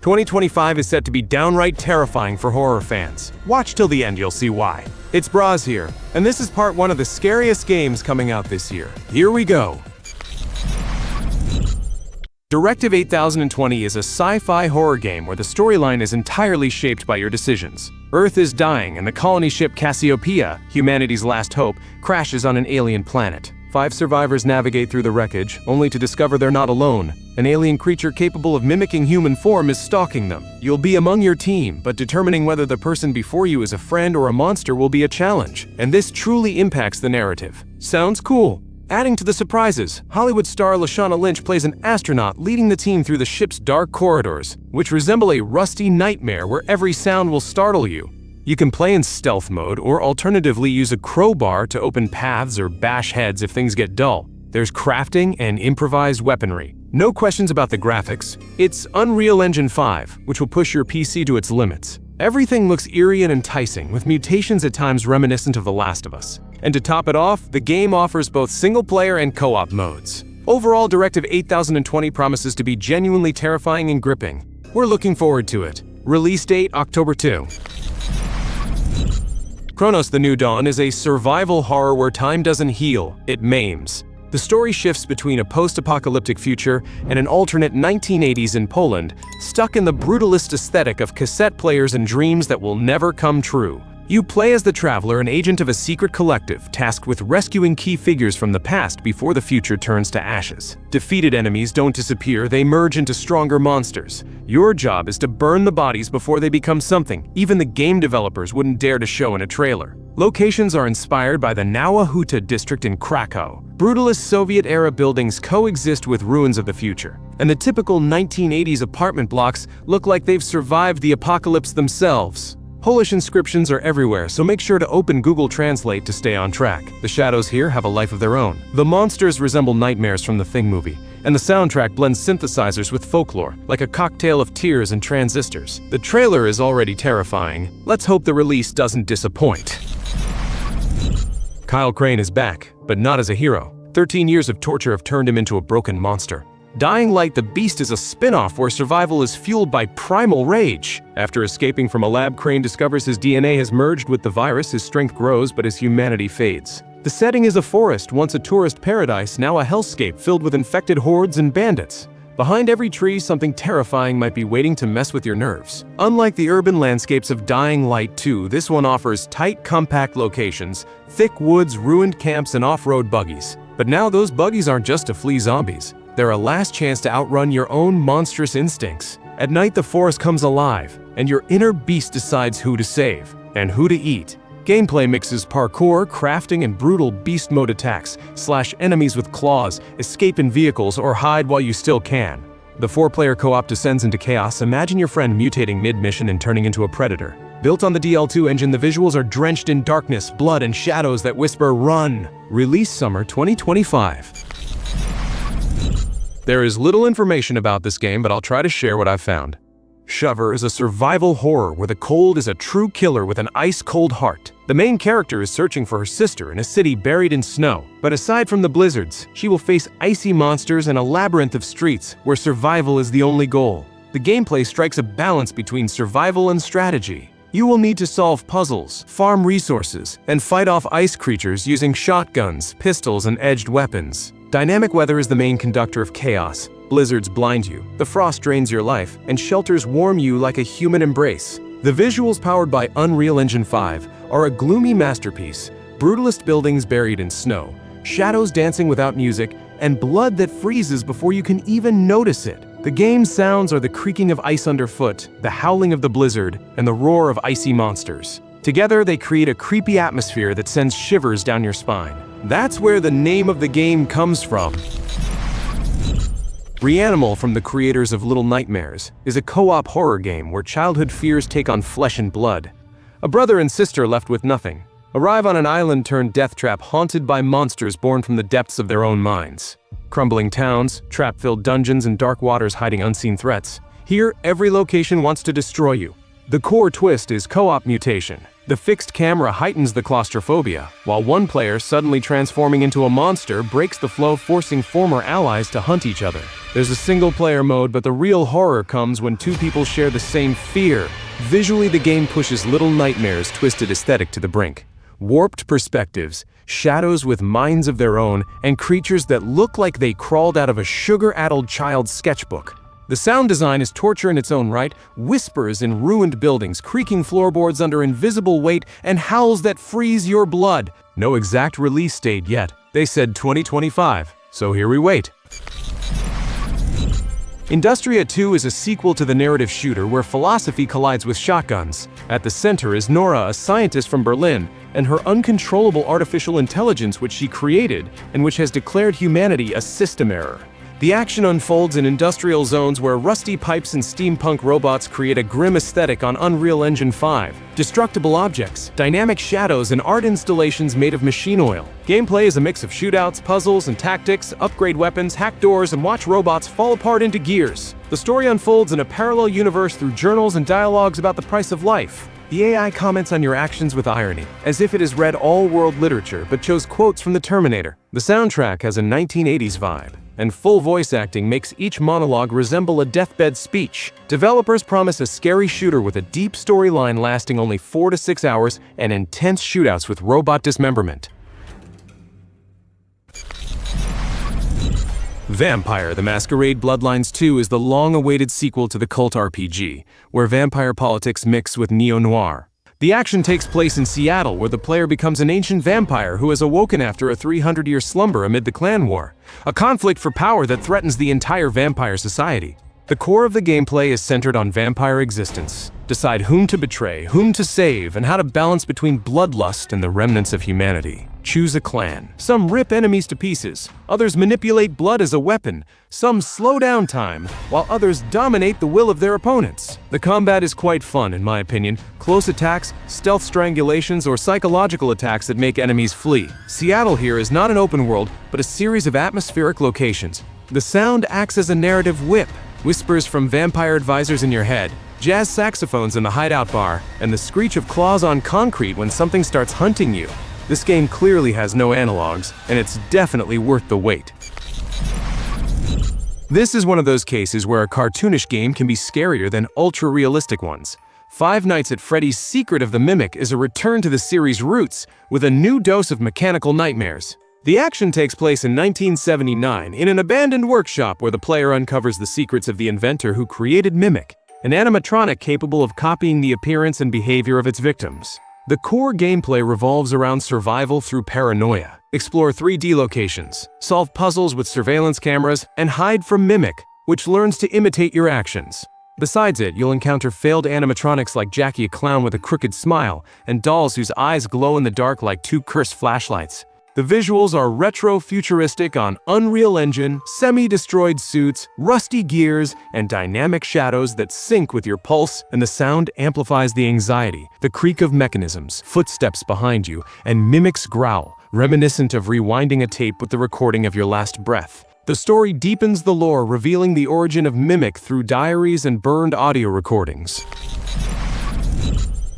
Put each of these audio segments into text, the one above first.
2025 is set to be downright terrifying for horror fans. Watch till the end, you'll see why. It's Broz here, and this is part 1 of the scariest games coming out this year. Here we go. Directive 8020 is a sci-fi horror game where the storyline is entirely shaped by your decisions. Earth is dying, and the colony ship Cassiopeia, humanity's last hope, crashes on an alien planet. 5 survivors navigate through the wreckage, only to discover they're not alone. An alien creature capable of mimicking human form is stalking them. You'll be among your team, but determining whether the person before you is a friend or a monster will be a challenge, and this truly impacts the narrative. Sounds cool. Adding to the surprises, Hollywood star Lashana Lynch plays an astronaut leading the team through the ship's dark corridors, which resemble a rusty nightmare where every sound will startle you. You can play in stealth mode, or alternatively use a crowbar to open paths or bash heads if things get dull. There's crafting and improvised weaponry. No questions about the graphics. It's Unreal Engine 5, which will push your PC to its limits. Everything looks eerie and enticing, with mutations at times reminiscent of The Last of Us. And to top it off, the game offers both single-player and co-op modes. Overall, Directive 8020 promises to be genuinely terrifying and gripping. We're looking forward to it. Release date October 2. Cronos: The New Dawn is a survival horror where time doesn't heal, it maims. The story shifts between a post-apocalyptic future and an alternate 1980s in Poland, stuck in the brutalist aesthetic of cassette players and dreams that will never come true. You play as the Traveler, an agent of a secret collective, tasked with rescuing key figures from the past before the future turns to ashes. Defeated enemies don't disappear, they merge into stronger monsters. Your job is to burn the bodies before they become something even the game developers wouldn't dare to show in a trailer. Locations are inspired by the Nowa Huta district in Krakow. Brutalist Soviet-era buildings coexist with ruins of the future, and the typical 1980s apartment blocks look like they've survived the apocalypse themselves. Polish inscriptions are everywhere, so make sure to open Google Translate to stay on track. The shadows here have a life of their own. The monsters resemble nightmares from the Thing movie, and the soundtrack blends synthesizers with folklore, like a cocktail of tears and transistors. The trailer is already terrifying. Let's hope the release doesn't disappoint. Kyle Crane is back, but not as a hero. 13 years of torture have turned him into a broken monster. Dying Light: The Beast is a spin-off where survival is fueled by primal rage. After escaping from a lab, Crane discovers his DNA has merged with the virus. His strength grows, but his humanity fades. The setting is a forest, once a tourist paradise, now a hellscape filled with infected hordes and bandits. Behind every tree, something terrifying might be waiting to mess with your nerves. Unlike the urban landscapes of Dying Light 2, this one offers tight, compact locations, thick woods, ruined camps, and off-road buggies. But now those buggies aren't just to flee zombies. They're a last chance to outrun your own monstrous instincts. At night, the forest comes alive, and your inner beast decides who to save and who to eat. Gameplay mixes parkour, crafting, and brutal beast mode attacks. Slash enemies with claws, escape in vehicles, or hide while you still can. The 4-player co-op descends into chaos. Imagine your friend mutating mid-mission and turning into a predator. Built on the DL2 engine, the visuals are drenched in darkness, blood, and shadows that whisper, "Run!" Release summer 2025. There is little information about this game, but I'll try to share what I've found. Shiver is a survival horror where the cold is a true killer with an ice-cold heart. The main character is searching for her sister in a city buried in snow. But aside from the blizzards, she will face icy monsters and a labyrinth of streets where survival is the only goal. The gameplay strikes a balance between survival and strategy. You will need to solve puzzles, farm resources, and fight off ice creatures using shotguns, pistols, and edged weapons. Dynamic weather is the main conductor of chaos. Blizzards blind you, the frost drains your life, and shelters warm you like a human embrace. The visuals, powered by Unreal Engine 5, are a gloomy masterpiece. Brutalist buildings buried in snow, shadows dancing without music, and blood that freezes before you can even notice it. The game's sounds are the creaking of ice underfoot, the howling of the blizzard, and the roar of icy monsters. Together, they create a creepy atmosphere that sends shivers down your spine. That's where the name of the game comes from. Reanimal, from the creators of Little Nightmares, is a co-op horror game where childhood fears take on flesh and blood. A brother and sister left with nothing arrive on an island turned death trap haunted by monsters born from the depths of their own minds. Crumbling towns, trap-filled dungeons, and dark waters hiding unseen threats. Here, every location wants to destroy you. The core twist is co-op mutation. The fixed camera heightens the claustrophobia, while one player suddenly transforming into a monster breaks the flow, forcing former allies to hunt each other. There's a single-player mode, but the real horror comes when two people share the same fear. Visually, the game pushes Little Nightmares' twisted aesthetic to the brink. Warped perspectives, shadows with minds of their own, and creatures that look like they crawled out of a sugar-addled child's sketchbook. The sound design is torture in its own right, whispers in ruined buildings, creaking floorboards under invisible weight, and howls that freeze your blood. No exact release date yet. They said 2025, so here we wait. INDUSTRIA 2 is a sequel to the narrative shooter where philosophy collides with shotguns. At the center is Nora, a scientist from Berlin, and her uncontrollable artificial intelligence which she created and which has declared humanity a system error. The action unfolds in industrial zones where rusty pipes and steampunk robots create a grim aesthetic on Unreal Engine 5. Destructible objects, dynamic shadows, and art installations made of machine oil. Gameplay is a mix of shootouts, puzzles, and tactics, upgrade weapons, hack doors, and watch robots fall apart into gears. The story unfolds in a parallel universe through journals and dialogues about the price of life. The AI comments on your actions with irony, as if it has read all world literature but chose quotes from the Terminator. The soundtrack has a 1980s vibe, and full voice acting makes each monologue resemble a deathbed speech. Developers promise a scary shooter with a deep storyline lasting only 4 to 6 hours and intense shootouts with robot dismemberment. Vampire: The Masquerade Bloodlines 2 is the long-awaited sequel to the cult RPG, where vampire politics mix with neo-noir. The action takes place in Seattle, where the player becomes an ancient vampire who has awoken after a 300-year slumber amid the clan war, a conflict for power that threatens the entire vampire society. The core of the gameplay is centered on vampire existence. Decide whom to betray, whom to save, and how to balance between bloodlust and the remnants of humanity. Choose a clan. Some rip enemies to pieces, others manipulate blood as a weapon, some slow down time, while others dominate the will of their opponents. The combat is quite fun, in my opinion. Close attacks, stealth strangulations, or psychological attacks that make enemies flee. Seattle here is not an open world, but a series of atmospheric locations. The sound acts as a narrative whip. Whispers from vampire advisors in your head, jazz saxophones in the hideout bar, and the screech of claws on concrete when something starts hunting you. This game clearly has no analogs, and it's definitely worth the wait. This is one of those cases where a cartoonish game can be scarier than ultra-realistic ones. Five Nights at Freddy's Secret of the Mimic is a return to the series' roots, with a new dose of mechanical nightmares. The action takes place in 1979 in an abandoned workshop where the player uncovers the secrets of the inventor who created Mimic, an animatronic capable of copying the appearance and behavior of its victims. The core gameplay revolves around survival through paranoia. Explore 3D locations, solve puzzles with surveillance cameras, and hide from Mimic, which learns to imitate your actions. Besides it, you'll encounter failed animatronics like Jackie, a clown with a crooked smile, and dolls whose eyes glow in the dark like two cursed flashlights. The visuals are retro-futuristic on Unreal Engine, semi-destroyed suits, rusty gears, and dynamic shadows that sync with your pulse, and the sound amplifies the anxiety, the creak of mechanisms, footsteps behind you, and Mimic's growl, reminiscent of rewinding a tape with the recording of your last breath. The story deepens the lore, revealing the origin of Mimic through diaries and burned audio recordings.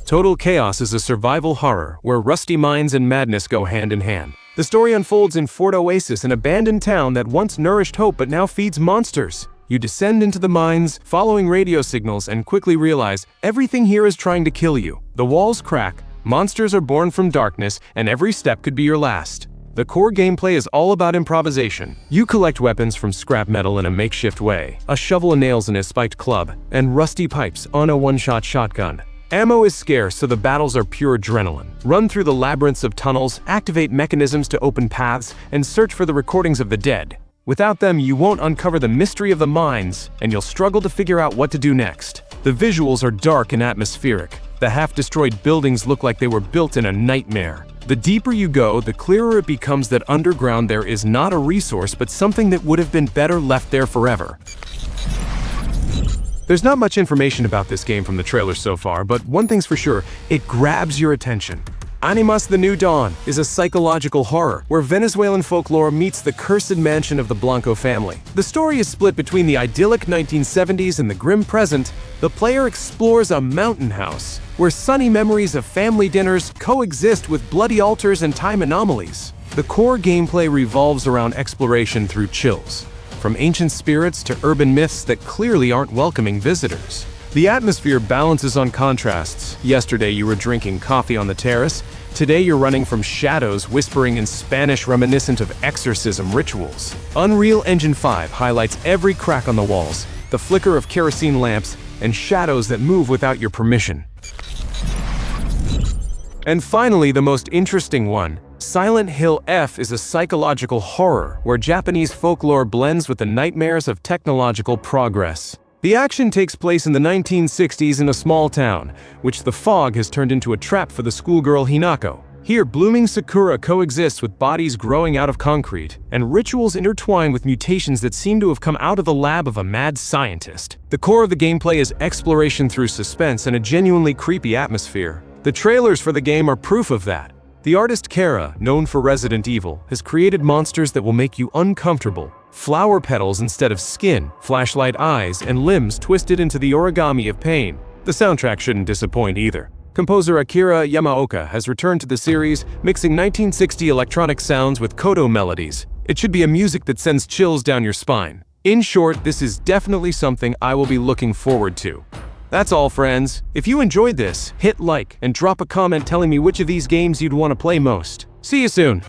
Total Chaos is a survival horror where rusty minds and madness go hand in hand. The story unfolds in Fort Oasis, an abandoned town that once nourished hope but now feeds monsters. You descend into the mines, following radio signals, and quickly realize everything here is trying to kill you. The walls crack, monsters are born from darkness, and every step could be your last. The core gameplay is all about improvisation. You collect weapons from scrap metal in a makeshift way, a shovel of nails in a spiked club, and rusty pipes on a one-shot shotgun. Ammo is scarce, so the battles are pure adrenaline. Run through the labyrinths of tunnels, activate mechanisms to open paths, and search for the recordings of the dead. Without them, you won't uncover the mystery of the mines, and you'll struggle to figure out what to do next. The visuals are dark and atmospheric. The half-destroyed buildings look like they were built in a nightmare. The deeper you go, the clearer it becomes that underground there is not a resource, but something that would have been better left there forever. There's not much information about this game from the trailer so far, but one thing's for sure, it grabs your attention. Animas: The New Dawn is a psychological horror where Venezuelan folklore meets the cursed mansion of the Blanco family. The story is split between the idyllic 1970s and the grim present. The player explores a mountain house where sunny memories of family dinners coexist with bloody altars and time anomalies. The core gameplay revolves around exploration through chills, from ancient spirits to urban myths that clearly aren't welcoming visitors. The atmosphere balances on contrasts. Yesterday you were drinking coffee on the terrace. Today you're running from shadows whispering in Spanish reminiscent of exorcism rituals. Unreal Engine 5 highlights every crack on the walls, the flicker of kerosene lamps, and shadows that move without your permission. And finally, the most interesting one, Silent Hill F is a psychological horror where Japanese folklore blends with the nightmares of technological progress. The action takes place in the 1960s in a small town, which the fog has turned into a trap for the schoolgirl Hinako. Here, blooming sakura coexists with bodies growing out of concrete, and rituals intertwine with mutations that seem to have come out of the lab of a mad scientist. The core of the gameplay is exploration through suspense and a genuinely creepy atmosphere. The trailers for the game are proof of that. The artist Kara, known for Resident Evil, has created monsters that will make you uncomfortable. Flower petals instead of skin, flashlight eyes, and limbs twisted into the origami of pain. The soundtrack shouldn't disappoint either. Composer Akira Yamaoka has returned to the series, mixing 1960 electronic sounds with koto melodies. It should be a music that sends chills down your spine. In short, this is definitely something I will be looking forward to. That's all, friends. If you enjoyed this, hit like and drop a comment telling me which of these games you'd want to play most. See you soon!